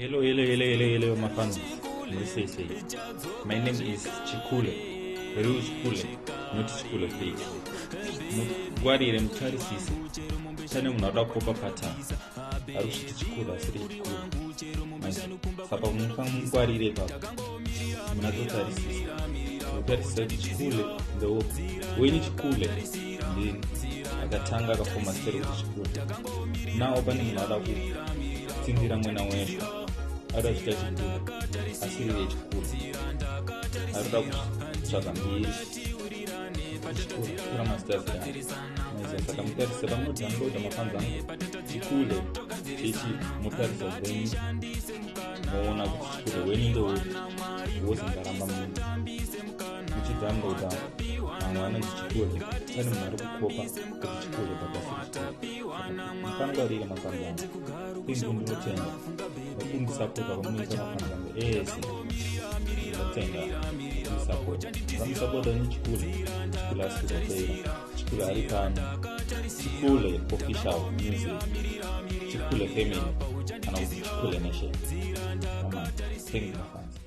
Hello, my fans. Say. My name is Chikule. Real Chikule, not Chikule fake. Mugwarire mutarisise. Chane munada kupa pata. Arushiti Chikule asiri Chikule. Sapa mugwarire baba. Munatotarisise. Mutarisise Chikule ndo weni Chikule. Then akatanga akafoma sero Chikule. Now bani munada kutsindira mwena wesho. Ada chita Chikule. Asiri Chikule. Arda kutsvaga mbiri. Chikule masters ya. Saka mutarisise pamudownloada mafans angu. Chikule chichi mutarisa zvenyu. Moona kuti Chikule weni ndo wozingaramba munhu. Muchidownloada mamwe anonzi Chikule. Pane munhu ari kukopa kuti Chikule babasi. Mufangwarire mafans angu. Pingu ndinotenga. Nokumusapota pamunoita mafans angu ese. Ndatenga kumusapota. Pamusapota ni Chikule. Chikule asiri kupera. Chikule ari pano. Chikule official music. Chikule family. Kana kuti Chikule nation. Mama, thank you my fans.